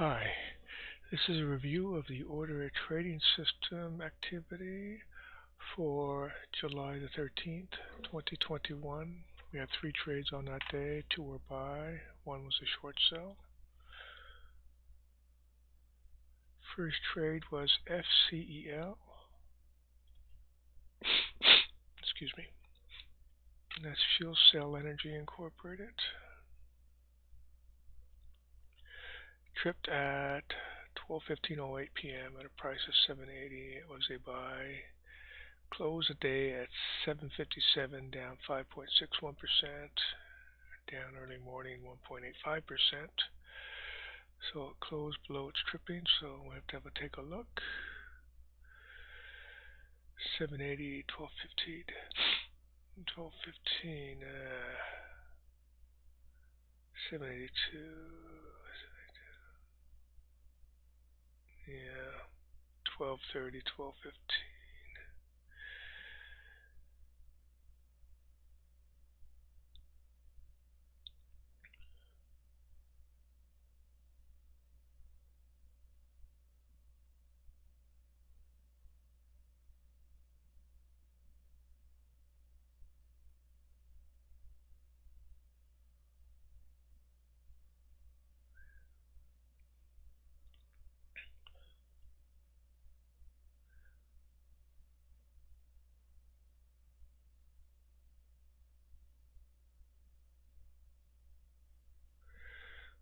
Hi, this is a review of the orderIT trading system activity for July the 13th, 2021. We had 3 trades on that day. 2 were buy, 1 was a short sell. First trade was FCEL. Excuse me. That's FCEL Energy Incorporated. Tripped at 12:15:08 p.m. at a price of $7.80. It was a buy. Close the day at 7:57, down 5.61%. Down early morning 1.85%. So it closed below its tripping. So we have to take a look. 780, 12:15, 12:15, 782. Yeah, 12:30, 12:15.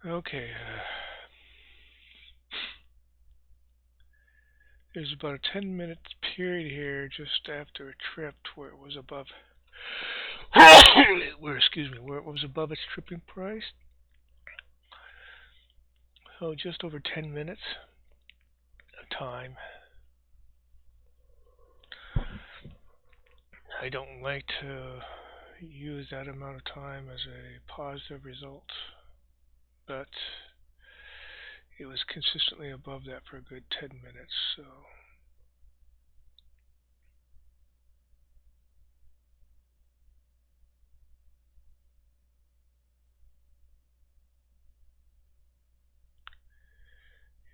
Okay. There's about a 10-minute period here just after it tripped where it was above where it was above its tripping price. So just over 10 minutes of time. I don't like to use that amount of time as a positive result, but it was consistently above that for a good 10 minutes. So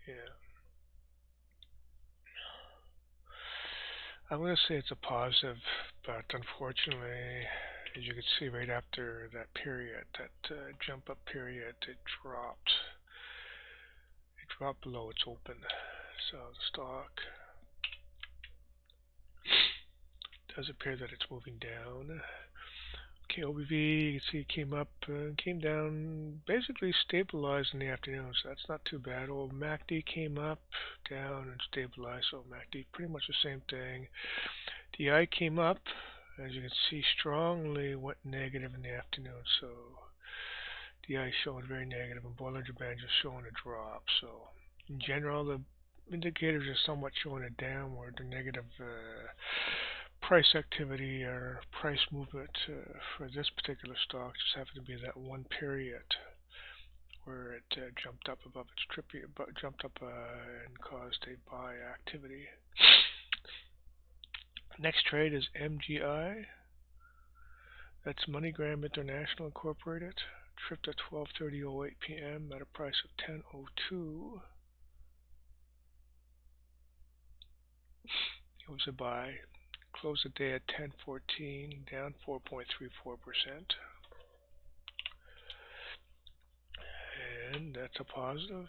yeah, I'm going to say it's a positive, but unfortunately, as you can see right after that period, that jump up period, it dropped below its open. So the stock does appear that it's moving down. Okay, OBV, you can see it came up, came down, basically stabilized in the afternoon, so that's not too bad. Old MACD came up, down, and stabilized, so MACD pretty much the same thing. DI came up, as you can see, strongly went negative in the afternoon, so DI showing very negative, and Bollinger Band just showing a drop. So in general, the indicators are somewhat showing a downward, the negative price activity or price movement for this particular stock just happened to be that one period where it jumped up above its tripping, jumped up and caused a buy activity. Next trade is MGI. That's MoneyGram International Incorporated. Tripped at 12:30:08 p.m. at a price of 10.02. It was a buy. Closed the day at 10.14, down 4.34%. And that's a positive.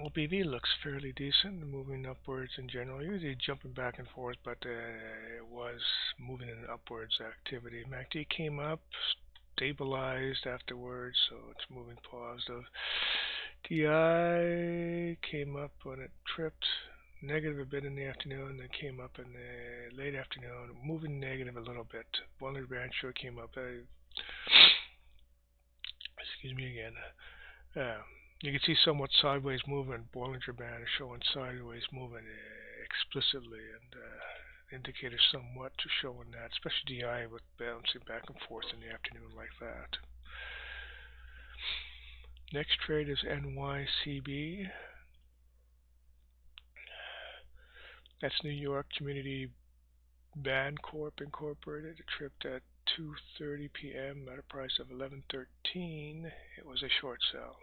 OBV looks fairly decent, moving upwards in general. Usually jumping back and forth, but it was moving in upwards activity. MACD came up, stabilized afterwards, so it's moving positive. DI came up when it tripped, negative a bit in the afternoon, then came up in the late afternoon, moving negative a little bit. Bollinger Band sure came up. Excuse me again. You can see somewhat sideways movement. Bollinger Band is showing sideways movement explicitly, and indicators somewhat showing that, especially DI with bouncing back and forth in the afternoon like that. Next trade is NYCB. That's New York Community Bancorp Incorporated. It tripped at 2:30 p.m. at a price of 11.13. It was a short sell.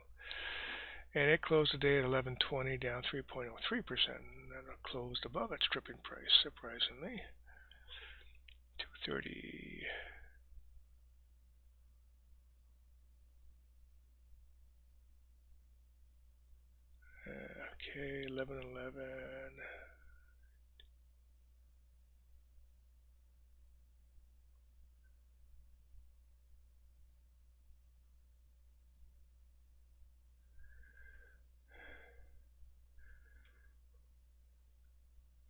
And it closed the day at 11.20, down 3.03%. And it closed above its tripping price, surprisingly. 2:30. Okay, 11.11.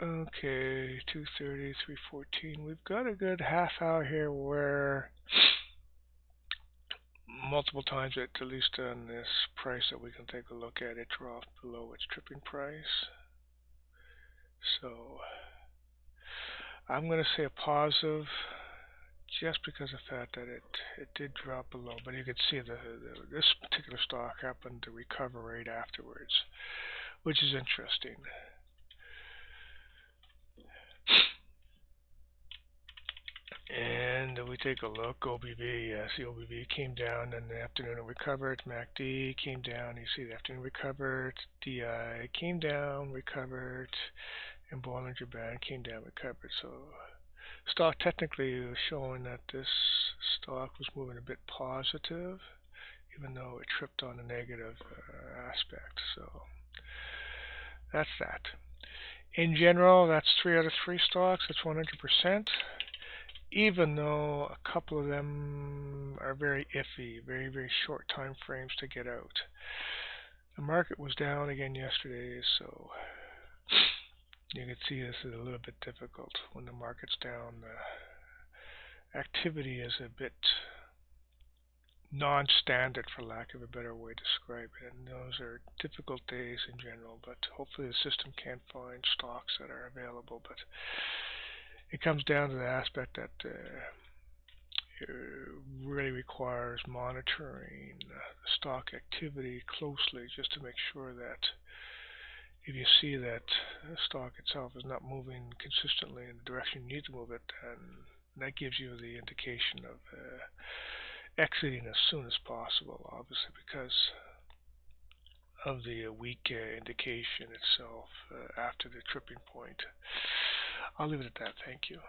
Okay, 2:30, 3:14. We've got a good half hour here where multiple times, at least on this price that we can take a look at, it dropped below its tripping price. So I'm going to say a positive just because of the fact that it did drop below. But you can see this particular stock happened to recover right afterwards, which is interesting. And we take a look, OBV, yes, the OBV came down in the afternoon and recovered. MACD came down, you see the afternoon recovered. DI came down, recovered. And Bollinger Band came down, recovered. So stock technically was showing that this stock was moving a bit positive, even though it tripped on a negative aspect. So that's that. In general, that's 3 out of 3 stocks. That's 100%. Even though a couple of them are very iffy, very, very short time frames to get out. The market was down again yesterday, so you can see this is a little bit difficult. When the market's down, the activity is a bit non-standard, for lack of a better way to describe it. And those are difficult days in general, but hopefully the system can find stocks that are available. But it comes down to the aspect that it really requires monitoring the stock activity closely, just to make sure that if you see that the stock itself is not moving consistently in the direction you need to move it, then that gives you the indication of exiting as soon as possible, obviously because of the weak indication itself after the tripping point. I'll leave it at that. Thank you.